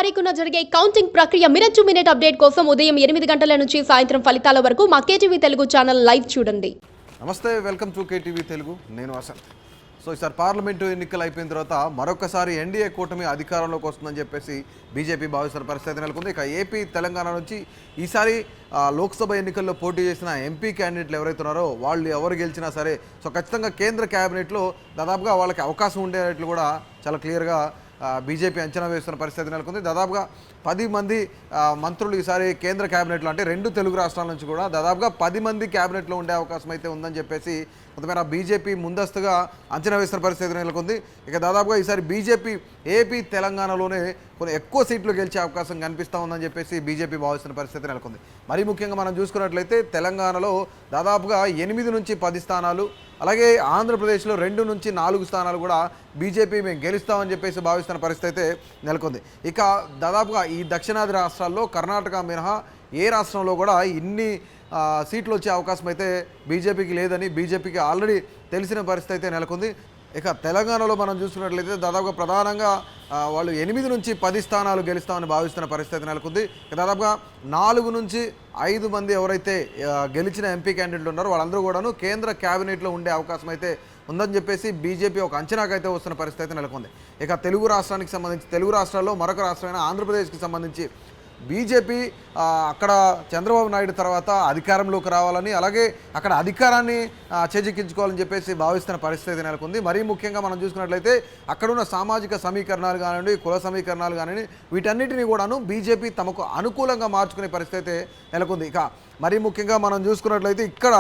తారీఖున జరిగే కౌంటింగ్ ప్రక్రియ మినిట్ టు మినిట్ అప్డేట్ కోసం ఉదయం 8 గంటల నుంచి సాయంత్రం ఫలితాల వరకు మా కేటీవీ తెలుగు ఛానల్ లైవ్ చూడండి. నమస్తే, వెల్కమ్ టు కేటీవీ తెలుగు. నేను వసంత్. సో ఈసారి పార్లమెంటు ఎన్నికలు అయిపోయిన తర్వాత మరొకసారి ఎన్డీఏ కూటమి అధికారంలోకి వస్తుందని చెప్పేసి బీజేపీ భావిస్తున్న పరిస్థితి నెలకొంది. ఇక ఏపీ తెలంగాణ నుంచి ఈసారి లోక్సభ ఎన్నికల్లో పోటీ చేసిన ఎంపీ క్యాండిడేట్లు ఎవరైతే ఉన్నారో వాళ్ళు ఎవరు గెలిచినా సరే సో ఖచ్చితంగా కేంద్ర క్యాబినెట్లో దాదాపుగా వాళ్ళకి అవకాశం ఉండేట్లు కూడా చాలా క్లియర్గా బీజేపీ అంచనా వేస్తున్న పరిస్థితి నెలకొంది. దాదాపుగా 10 మంది మంత్రులు ఈసారి కేంద్ర క్యాబినెట్లో, అంటే 2 తెలుగు రాష్ట్రాల నుంచి కూడా దాదాపుగా 10 మంది క్యాబినెట్లో ఉండే అవకాశం అయితే ఉందని చెప్పేసి కొంతమేర బీజేపీ ముందస్తుగా అంచనా వేస్తున్న పరిస్థితి నెలకొంది. ఇక దాదాపుగా ఈసారి బీజేపీ ఏపీ తెలంగాణలోనే కొన్ని ఎక్కువ సీట్లు గెలిచే అవకాశం కనిపిస్తూ ఉందని చెప్పేసి బీజేపీ భావిస్తున్న పరిస్థితి నెలకొంది. మరీ ముఖ్యంగా మనం చూసుకున్నట్లయితే తెలంగాణలో దాదాపుగా 8 నుంచి 10 స్థానాలు, అలాగే ఆంధ్రప్రదేశ్లో 2 నుంచి 4 స్థానాలు కూడా బీజేపీ మేము గెలుస్తామని చెప్పేసి భావిస్తున్న పరిస్థితి అయితే నెలకొంది. ఇక దాదాపుగా ఈ దక్షిణాది రాష్ట్రాల్లో కర్ణాటక మినహా ఏ రాష్ట్రంలో కూడా ఇన్ని సీట్లు వచ్చే అవకాశం అయితే బీజేపీకి లేదని బీజేపీకి ఆల్రెడీ తెలిసిన పరిస్థితి అయితే నెలకొంది. ఇక తెలంగాణలో మనం చూసుకున్నట్లయితే దాదాపుగా ప్రధానంగా వాళ్ళు 8 నుంచి 10 స్థానాలు గెలుస్తామని భావిస్తున్న పరిస్థితి నెలకొంది. దాదాపుగా 4 నుంచి 5 మంది ఎవరైతే గెలిచిన ఎంపీ క్యాండిడేట్లు ఉన్నారో వాళ్ళందరూ కూడాను కేంద్ర క్యాబినెట్లో ఉండే అవకాశం అయితే ఉందని చెప్పేసి బీజేపీ ఒక అంచనాకైతే వస్తున్న పరిస్థితి నెలకొంది. ఇక తెలుగు రాష్ట్రానికి సంబంధించి, తెలుగు రాష్ట్రాల్లో మరొక రాష్ట్రమైన ఆంధ్రప్రదేశ్కి సంబంధించి బీజేపీ అక్కడ చంద్రబాబు నాయుడు తర్వాత అధికారంలోకి రావాలని, అలాగే అక్కడ అధికారాన్ని చేజిక్కించుకోవాలని చెప్పేసి భావిస్తున్న పరిస్థితి నెలకొంది. మరీ ముఖ్యంగా మనం చూసుకున్నట్లయితే అక్కడున్న సామాజిక సమీకరణాలు కానివ్వండి, కుల సమీకరణాలు కానివ్వండి, వీటన్నిటిని కూడాను బీజేపీ తమకు అనుకూలంగా మార్చుకునే పరిస్థితి నెలకొంది. ఇక మరీ ముఖ్యంగా మనం చూసుకున్నట్లయితే ఇక్కడ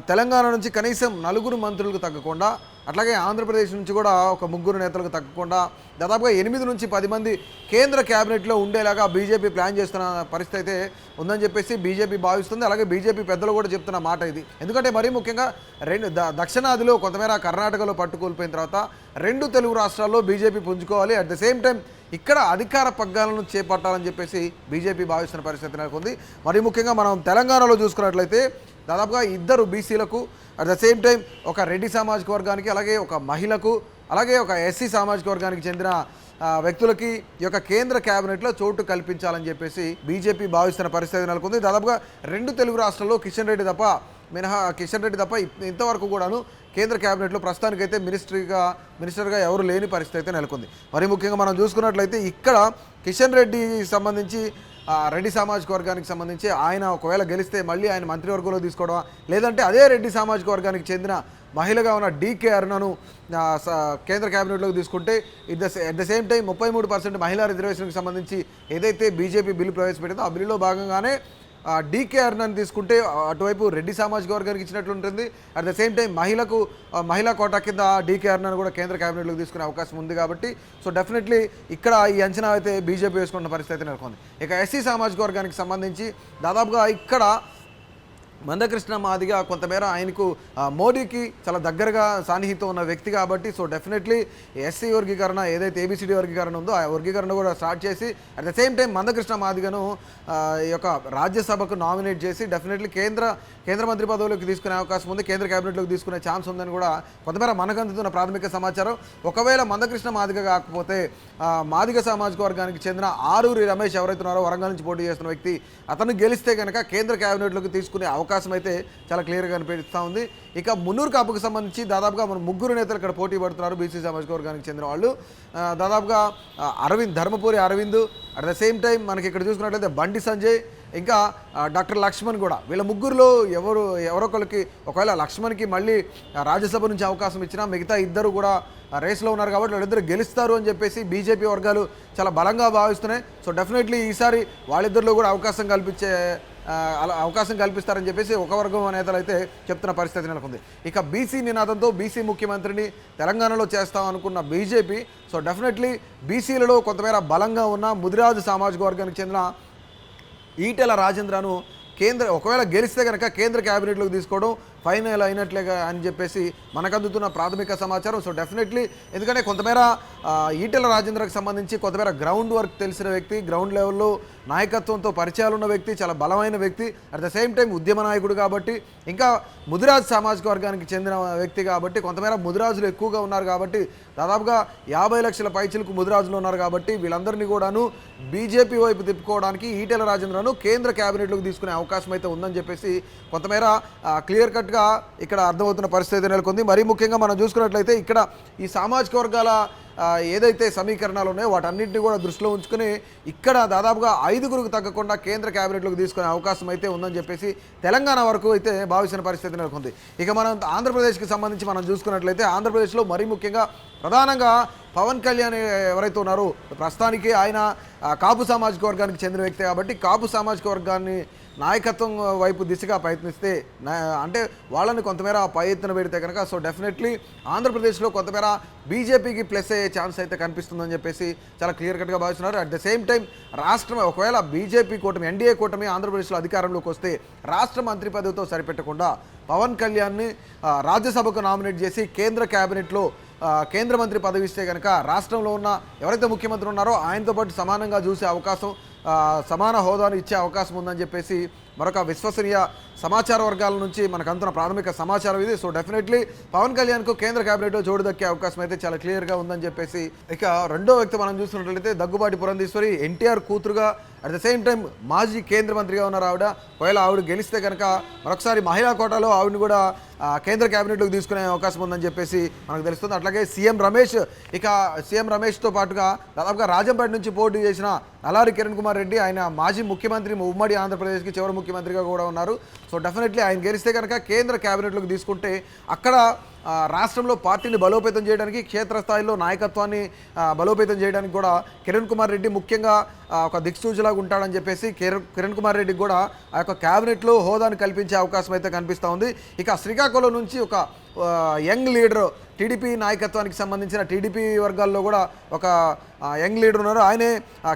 తెలంగాణ నుంచి కనీసం 4 మంత్రులకు తగ్గకుండా, అట్లాగే ఆంధ్రప్రదేశ్ నుంచి కూడా ఒక 3 నేతలకు తగ్గకుండా దాదాపుగా 8 నుంచి 10 మంది కేంద్ర క్యాబినెట్లో ఉండేలాగా బీజేపీ ప్లాన్ చేస్తున్న పరిస్థితి అయితే ఉందని చెప్పేసి బీజేపీ భావిస్తుంది. అలాగే బీజేపీ పెద్దలు కూడా చెప్తున్న మాట ఇది. ఎందుకంటే మరీ ముఖ్యంగా దక్షిణాదిలో కొంతమేర కర్ణాటకలో పట్టుకోల్పోయిన తర్వాత 2 తెలుగు రాష్ట్రాల్లో బీజేపీ పుంజుకోవాలి, అట్ ద సేమ్ టైం ఇక్కడ అధికార పగ్గాలను చేపట్టాలని చెప్పేసి బీజేపీ భావిస్తున్న పరిస్థితి నెలకొంది. మరీ ముఖ్యంగా మనం తెలంగాణలో చూసుకున్నట్లయితే దాదాపుగా 2 బీసీలకు, అట్ ద సేమ్ టైం ఒక రెడ్డి సామాజిక వర్గానికి, అలాగే ఒక మహిళకు, అలాగే ఒక ఎస్సీ సామాజిక వర్గానికి చెందిన వ్యక్తులకి ఈ యొక్క కేంద్ర క్యాబినెట్లో చోటు కల్పించాలని చెప్పేసి బీజేపీ భావిస్తున్న పరిస్థితి నెలకొంది. దాదాపుగా 2 తెలుగు రాష్ట్రాల్లో కిషన్ రెడ్డి తప్ప ఇంతవరకు కూడాను కేంద్ర క్యాబినెట్లో ప్రస్తుతానికైతే మినిస్టర్గా ఎవరు లేని పరిస్థితి అయితే నెలకొంది. మరి ముఖ్యంగా మనం చూసుకున్నట్లయితే ఇక్కడ కిషన్ రెడ్డి సంబంధించి రెడ్డి సామాజిక వర్గానికి సంబంధించి ఆయన ఒకవేళ గెలిస్తే మళ్ళీ ఆయన మంత్రివర్గంలో తీసుకోవడమా, లేదంటే అదే రెడ్డి సామాజిక వర్గానికి చెందిన మహిళగా ఉన్న డీకే అరుణను కేంద్ర క్యాబినెట్లోకి తీసుకుంటే ఎట్ ద సేమ్ టైం 33% మహిళా రిజర్వేషన్కి సంబంధించి ఏదైతే బీజేపీ బిల్లు ప్రవేశపెట్టిందో ఆ బిల్లులో భాగంగానే డీకే అరుణని తీసుకుంటే అటువైపు రెడ్డి సామాజిక వర్గానికి ఇచ్చినట్లు ఉంటుంది. అట్ ద సేమ్ టైం మహిళా కోటా కింద డీకే అరుణని కూడా కేంద్ర క్యాబినెట్లోకి తీసుకునే అవకాశం ఉంది కాబట్టి సో డెఫినెట్లీ ఇక్కడ ఈ అంచనా అయితే బీజేపీ వేసుకున్న పరిస్థితి నెలకొంది. ఇక ఎస్సీ సామాజిక వర్గానికి సంబంధించి దాదాపుగా ఇక్కడ మందకృష్ణ మాదిగ కొంతమేర ఆయనకు మోడీకి చాలా దగ్గరగా సాన్నిహితం ఉన్న వ్యక్తి కాబట్టి సో డెఫినెట్లీ ఎస్సీ వర్గీకరణ ఏదైతే ఏబిసిడి వర్గీకరణ ఉందో ఆ వర్గీకరణ కూడా స్టార్ట్ చేసి at the same time Manda Krishna మాదిగను ఈ యొక్క రాజ్యసభకు నామినేట్ చేసి డెఫినెట్లీ కేంద్ర మంత్రి పదవులకు తీసుకునే అవకాశం ఉంది, కేంద్ర క్యాబినెట్లోకి తీసుకునే ఛాన్స్ ఉందని కూడా కొంతమేర మనకు అందుతున్న ప్రాథమిక సమాచారం. ఒకవేళ మందకృష్ణ మాదిగ కాకపోతే మాదిగ సామాజిక వర్గానికి చెందిన ఆరూరి రమేష్ ఎవరైతే ఉన్నారో వరంగల్ నుంచి పోటీ చేస్తున్న వ్యక్తి, అతను గెలిస్తే కనుక కేంద్ర క్యాబినెట్లోకి తీసుకునే అవకాశం అయితే చాలా క్లియర్గా కనిపిస్తూ ఉంది. ఇక మున్నూరు కాపుకు సంబంధించి దాదాపుగా మన 3 నేతలు ఇక్కడ పోటీ పడుతున్నారు బీసీ సామాజిక వర్గానికి చెందిన వాళ్ళు. దాదాపుగా Dharmapuri Arvind, at the same time మనకి ఇక్కడ చూసుకున్నట్లయితే బండి సంజయ్, ఇంకా డాక్టర్ లక్ష్మణ్ కూడా. వీళ్ళ 3లో ఎవరొకరికి ఒకవేళ లక్ష్మణ్కి మళ్ళీ రాజ్యసభ నుంచి అవకాశం ఇచ్చినా మిగతా 2 కూడా రేస్లో ఉన్నారు కాబట్టి వాళ్ళిద్దరు గెలుస్తారు అని చెప్పేసి బీజేపీ వర్గాలు చాలా బలంగా భావిస్తున్నాయి. సో డెఫినెట్లీ ఈసారి వాళ్ళిద్దరిలో కూడా అవకాశం కల్పిస్తారని చెప్పేసి ఒక వర్గం నేతలు అయితే చెప్తున్న పరిస్థితి నెలకొంది. ఇక బీసీ నినాదంతో బీసీ ముఖ్యమంత్రిని తెలంగాణలో చేస్తామనుకున్న బీజేపీ సో డెఫినెట్లీ బీసీలలో కొంతమేర బలంగా ఉన్న ముదిరాజు సామాజిక వర్గానికి చెందిన ఈటెల రాజేంద్రను ఒకవేళ గెలిస్తే కనుక కేంద్ర క్యాబినెట్లోకి తీసుకోవడం ఫైనల్ అయినట్లేగా అని చెప్పేసి మనకు అందుతున్న ప్రాథమిక సమాచారం. సో డెఫినెట్లీ ఎందుకంటే కొంతమేర ఈటెల రాజేంద్రకు సంబంధించి కొంతమేర గ్రౌండ్ వర్క్ తెలిసిన వ్యక్తి, గ్రౌండ్ లెవెల్లో నాయకత్వంతో పరిచయాలు ఉన్న వ్యక్తి, చాలా బలమైన వ్యక్తి, అట్ ద సేమ్ టైం ఉద్యమ నాయకుడు కాబట్టి, ఇంకా ముదిరాజ్ సామాజిక వర్గానికి చెందిన వ్యక్తి కాబట్టి, కొంతమేర ముదిరాజులు ఎక్కువగా ఉన్నారు కాబట్టి, దాదాపుగా 50 లక్షల పైచిలకు ముదిరాజులు ఉన్నారు కాబట్టి వీళ్ళందరినీ కూడాను బీజేపీ వైపు తిప్పుకోవడానికి ఈటెల రాజేంద్రను కేంద్ర క్యాబినెట్లోకి తీసుకునే అవకాశం అయితే ఉందని చెప్పేసి కొంతమేర క్లియర్ కట్గా ఇక్కడ అర్థమవుతున్న పరిస్థితి నెలకొంది. మరీ ముఖ్యంగా మనం చూసుకున్నట్లయితే ఇక్కడ ఈ సామాజిక వర్గాల ఏదైతే సమీకరణాలు ఉన్నాయో వాటన్నింటినీ కూడా దృష్టిలో ఉంచుకొని ఇక్కడ దాదాపుగా 5గురికి తగ్గకుండా కేంద్ర క్యాబినెట్లోకి తీసుకునే అవకాశం అయితే ఉందని చెప్పేసి తెలంగాణ వరకు అయితే భావించిన పరిస్థితి నెలకొంది. ఇక మనం ఆంధ్రప్రదేశ్కి సంబంధించి మనం చూసుకున్నట్లయితే ఆంధ్రప్రదేశ్లో మరీ ముఖ్యంగా ప్రధానంగా పవన్ కళ్యాణ్ ఎవరైతే ఉన్నారో ప్రస్తుతానికి ఆయన కాపు సామాజిక వర్గానికి చెందిన వ్యక్తి కాబట్టి కాపు సామాజిక వర్గాన్ని నాయకత్వం వైపు దిశగా ప్రయత్నిస్తే అంటే వాళ్ళని కొంతమేర పై ఎత్తున పెడితే కనుక సో డెఫినెట్లీ ఆంధ్రప్రదేశ్లో కొంతమేర బీజేపీకి ప్లస్ అయ్యే ఛాన్స్ అయితే కనిపిస్తుందని చెప్పేసి చాలా క్లియర్ కట్గా భావిస్తున్నారు. అట్ ద సేమ్ టైం రాష్ట్రం ఒకవేళ బీజేపీ కూటమి ఎన్డీఏ కూటమి ఆంధ్రప్రదేశ్లో అధికారంలోకి వస్తే రాష్ట్ర మంత్రి పదవితో సరిపెట్టకుండా పవన్ కళ్యాణ్ని రాజ్యసభకు నామినేట్ చేసి కేంద్ర క్యాబినెట్లో కేంద్ర మంత్రి పదవి ఇస్తే కనుక రాష్ట్రంలో ఉన్న ఎవరైతే ముఖ్యమంత్రి ఉన్నారో ఆయనతో పాటు సమానంగా చూసే అవకాశం, సమాన హోదాను ఇచ్చే అవకాశం ఉందని చెప్పేసి మరొక విశ్వసనీయ సమాచార వర్గాల నుంచి మనకు అందుతున్న ప్రాథమిక సమాచారం ఇది. సో డెఫినెట్లీ పవన్ కళ్యాణ్కు కేంద్ర క్యాబినెట్లో చోటు దక్కే అవకాశం అయితే చాలా క్లియర్గా ఉందని చెప్పేసి ఇక రెండో వ్యక్తి మనం చూస్తున్నట్లయితే దగ్గుబాటి పురంధేశ్వరి ఎన్టీఆర్ కూతురుగా అట్ ద సేమ్ టైం మాజీ కేంద్ర మంత్రిగా ఉన్నారు ఆవిడ. ఒకవేళ ఆవిడ గెలిస్తే కనుక మరొకసారి మహిళా కోటాలో ఆవిడని కూడా కేంద్ర క్యాబినెట్లోకి తీసుకునే అవకాశం ఉందని చెప్పేసి మనకు తెలుస్తుంది. అట్లాగే సీఎం రమేష్తో పాటుగా దాదాపుగా రాజంపేట నుంచి పోటీ చేసిన నల్లారి కిరణ్ కుమార్ రెడ్డి, ఆయన మాజీ ముఖ్యమంత్రి, ఉమ్మడి ఆంధ్రప్రదేశ్కి చివరి ముఖ్యమంత్రిగా కూడా ఉన్నారు. సో డెఫినెట్లీ ఆయన గెలిస్తే కనుక కేంద్ర క్యాబినెట్లోకి తీసుకుంటే అక్కడ రాష్ట్రంలో పార్టీని బలోపేతం చేయడానికి, క్షేత్రస్థాయిలో నాయకత్వాన్ని బలోపేతం చేయడానికి కూడా కిరణ్ కుమార్ రెడ్డి ముఖ్యంగా ఒక దిక్సూచిలాగా ఉంటాడని చెప్పేసి కిరణ్ కుమార్ రెడ్డికి కూడా ఆ యొక్క క్యాబినెట్లో హోదాను కల్పించే అవకాశం అయితే కనిపిస్తూ ఉంది. ఇక శ్రీకాకుళం నుంచి ఒక యంగ్ లీడర్, టీడీపీ నాయకత్వానికి సంబంధించిన టీడీపీ వర్గాల్లో కూడా ఒక యంగ్ లీడర్ ఉన్నారు. ఆయనే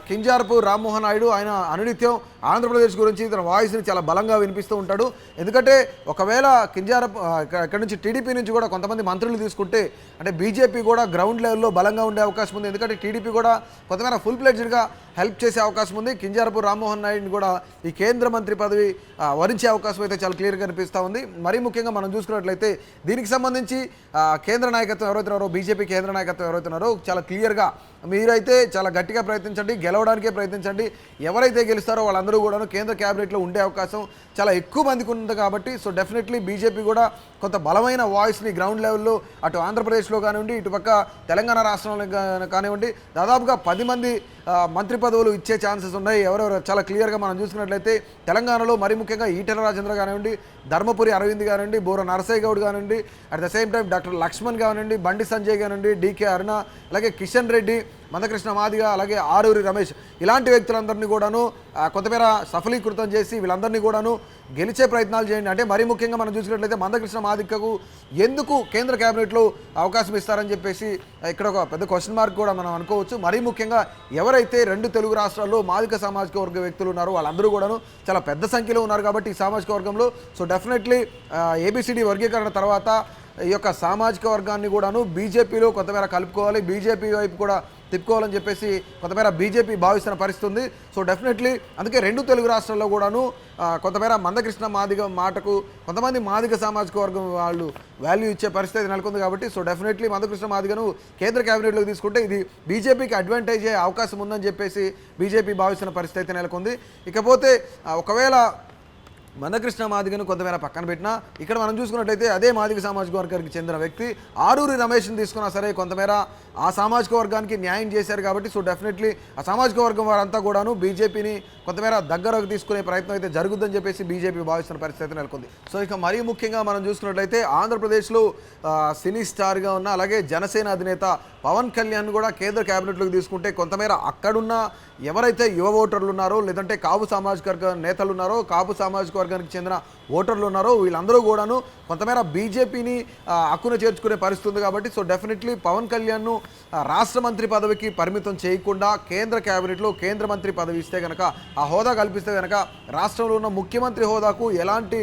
కింజారపు రామ్మోహన్ నాయుడు. ఆయన అనునిత్యం ఆంధ్రప్రదేశ్ గురించి తన వాయిస్ని చాలా బలంగా వినిపిస్తూ ఉంటాడు. ఎందుకంటే ఒకవేళ కింజారపు ఇక్కడ నుంచి టీడీపీ నుంచి కూడా కొంతమంది మంత్రులు తీసుకుంటే అంటే బీజేపీ కూడా గ్రౌండ్ లెవెల్లో బలంగా ఉండే అవకాశం ఉంది. ఎందుకంటే టీడీపీ కూడా కొంతమేర ఫుల్ ప్లెడ్జ్డ్గా హెల్ప్ చేసే అవకాశం ఉంది. కింజారపు రామ్మోహన్ నాయుడిని కూడా ఈ కేంద్ర మంత్రి పదవి వరించే అవకాశం అయితే చాలా క్లియర్గా కనిపిస్తూ ఉంది. మరీ ముఖ్యంగా మనం చూసుకున్నట్లయితే దీనికి సంబంధించి కేంద్ర నాయకత్వం ఎవరైతున్నారో, బీజేపీ కేంద్ర నాయకత్వం ఎవరైతున్నారో చాలా క్లియర్గా మీరైతే చాలా గట్టిగా ప్రయత్నించండి, గెలవడానికే ప్రయత్నించండి. ఎవరైతే గెలుస్తారో వాళ్ళందరూ కూడా కేంద్ర క్యాబినెట్లో ఉండే అవకాశం చాలా ఎక్కువ మందికి ఉంది కాబట్టి సో డెఫినెట్లీ బీజేపీ కూడా కొంత బలమైన వాయిస్ని గ్రౌండ్ లెవెల్లో అటు ఆంధ్రప్రదేశ్లో కానివ్వండి, ఇటుపక్క తెలంగాణ రాష్ట్రంలో కానివ్వండి దాదాపుగా 10 మంది మంత్రి పదవులు ఇచ్చే ఛాన్సెస్ ఉన్నాయి. ఎవరెవరు చాలా క్లియర్గా మనం చూసుకున్నట్లయితే తెలంగాణలో మరీ ముఖ్యంగా ఈటెల రాజేంద్ర కానివ్వండి, ధర్మపురి అరవింద్ కానివ్వండి, బోర నరసయ్య గౌడ్ కానివ్వండి, at the same time doctor Laxman కానివ్వండి, బండి సంజయ్ కానివ్వండి, డీకే అరుణ, అలాగే కిషన్ రెడ్డి, మందకృష్ణ మాదిగ, అలాగే ఆరూరి రమేష్, ఇలాంటి వ్యక్తులందరినీ కూడాను కొంతమేర సఫలీకృతం చేసి వీళ్ళందరినీ కూడాను గెలిచే ప్రయత్నాలు చేయండి. అంటే మరీ ముఖ్యంగా మనం చూసినట్లయితే మందకృష్ణ మాదిగకు ఎందుకు కేంద్ర క్యాబినెట్లో అవకాశం ఇస్తారని చెప్పేసి ఇక్కడ ఒక పెద్ద క్వశ్చన్ మార్క్ కూడా మనం అనుకోవచ్చు. మరీ ముఖ్యంగా ఎవరైతే 2 తెలుగు రాష్ట్రాల్లో మాదిగ సామాజిక వర్గ వ్యక్తులు ఉన్నారో వాళ్ళందరూ కూడాను చాలా పెద్ద సంఖ్యలో ఉన్నారు కాబట్టి ఈ సామాజిక వర్గంలో సో డెఫినెట్లీ ఏబిసిడి వర్గీకరణ తర్వాత ఈ యొక్క సామాజిక వర్గాన్ని కూడాను బీజేపీలో కొంతమేర కలుపుకోవాలి, బీజేపీ వైపు కూడా తిప్పుకోవాలని చెప్పేసి కొంతమేర బీజేపీ భావిస్తున్న పరిస్థితి ఉంది. సో డెఫినెట్లీ అందుకే 2 తెలుగు రాష్ట్రాల్లో కూడాను కొంతమేర మందకృష్ణ మాదిగ మాటకు కొంతమంది మాదిగ సామాజిక వర్గం వాళ్ళు వాల్యూ ఇచ్చే పరిస్థితి నెలకొంది కాబట్టి సో డెఫినెట్లీ మందకృష్ణ మాదిగను కేంద్ర క్యాబినెట్లోకి తీసుకుంటే ఇది బీజేపీకి అడ్వాంటేజ్ అయ్యే అవకాశం ఉందని చెప్పేసి బీజేపీ భావిస్తున్న పరిస్థితి నెలకొంది. ఇకపోతే ఒకవేళ మందకృష్ణ మాదిగను కొంతమేర పక్కన పెట్టినా ఇక్కడ మనం చూసుకున్నట్లయితే అదే మాదిగ సామాజిక వర్గానికి చెందిన వ్యక్తి ఆరూరి రమేష్ని తీసుకున్నా సరే కొంతమేర ఆ సామాజిక వర్గానికి న్యాయం చేశారు కాబట్టి సో డెఫినెట్లీ ఆ సామాజిక వర్గం వారంతా కూడాను బీజేపీని కొంతమేర దగ్గరకు తీసుకునే ప్రయత్నం అయితే జరుగుతుందని చెప్పేసి బీజేపీ భావిస్తున్న పరిస్థితి నెలకొంది. సో ఇక మరీ ముఖ్యంగా మనం చూసుకున్నట్లయితే ఆంధ్రప్రదేశ్లో సినీ స్టార్గా ఉన్న అలాగే జనసేన అధినేత పవన్ కళ్యాణ్ కూడా కేంద్ర క్యాబినెట్లోకి తీసుకుంటే కొంతమేర అక్కడున్న ఎవరైతే యువ ఓటర్లు ఉన్నారో లేదంటే కాపు సామాజిక వర్గ నేతలు ఉన్నారో, కాపు సామాజిక వర్గానికి చెందిన ఓటర్లు ఉన్నారో వీళ్ళందరూ కూడాను కొంతమేర బీజేపీని హక్కున చేర్చుకునే పరిస్థితి ఉంది కాబట్టి సో డెఫినెట్లీ పవన్ కళ్యాణ్ను రాష్ట్ర మంత్రి పదవికి పరిమితం చేయకుండా కేంద్ర క్యాబినెట్లో కేంద్ర మంత్రి పదవి ఇస్తే కనుక ఆ హోదా కల్పిస్తే కనుక రాష్ట్రంలో ఉన్న ముఖ్యమంత్రి హోదాకు ఎలాంటి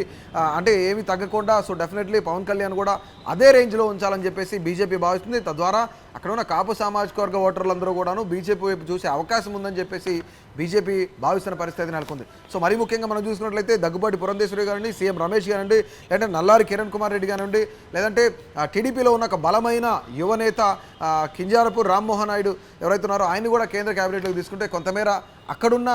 అంటే ఏమీ తగ్గకుండా సో డెఫినెట్లీ పవన్ కళ్యాణ్ కూడా అదే రేంజ్లో ఉంచాలని చెప్పేసి బీజేపీ భావిస్తుంది. తద్వారా అక్కడ ఉన్న కాపు సామాజిక వర్గ ఓటర్లందరూ కూడాను బీజేపీ వైపు చూసే అవకాశం ఉందని చెప్పేసి బీజేపీ భావిస్తున్న పరిస్థితి నెలకొంది. సో మరీ ముఖ్యంగా మనం చూసుకున్నట్లయితే దగ్గుబాటి పురంధేశ్వరి గారండి, సీఎం రమేష్ గారండి, లేదంటే నల్లారి కిరణ్ కుమార్ రెడ్డి గారండి, లేదంటే టీడీపీలో ఉన్న ఒక బలమైన యువనేత కింజారపు రామ్మోహన్ నాయుడు ఎవరైతే ఉన్నారో ఆయన కూడా కేంద్ర క్యాబినెట్లోకి తీసుకుంటే కొంతమేర అక్కడున్న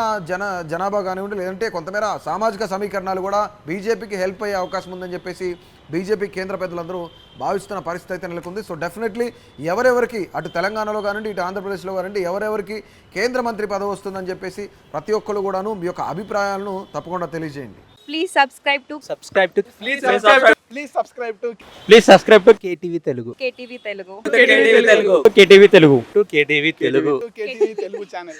జనాభా కానివ్వండి, లేదంటే కొంతమేర సామాజిక సమీకరణాలు కూడా బీజేపీకి హెల్ప్ అయ్యే అవకాశం ఉందని చెప్పేసి బీజేపీ కేంద్ర పెద్దలందరూ భావిస్తున్న పరిస్థితి అయితే నెలకొంది. సో డెఫినెట్లీ ఎవరెవరికి అటు తెలంగాణలో కానివ్వండి, ఇటు ఆంధ్రప్రదేశ్లో కానివ్వండి, ఎవరెవరికి కేంద్ర మంత్రి పదవి వస్తుందని చెప్పేసి ప్రతి ఒక్కరు కూడాను మీ యొక్క అభిప్రాయాలను తప్పకుండా తెలియజేయండి. Please subscribe to Please subscribe to KTV Telugu. KTV Telugu. KTV Telugu. To KTV Telugu. KTV Telugu channel.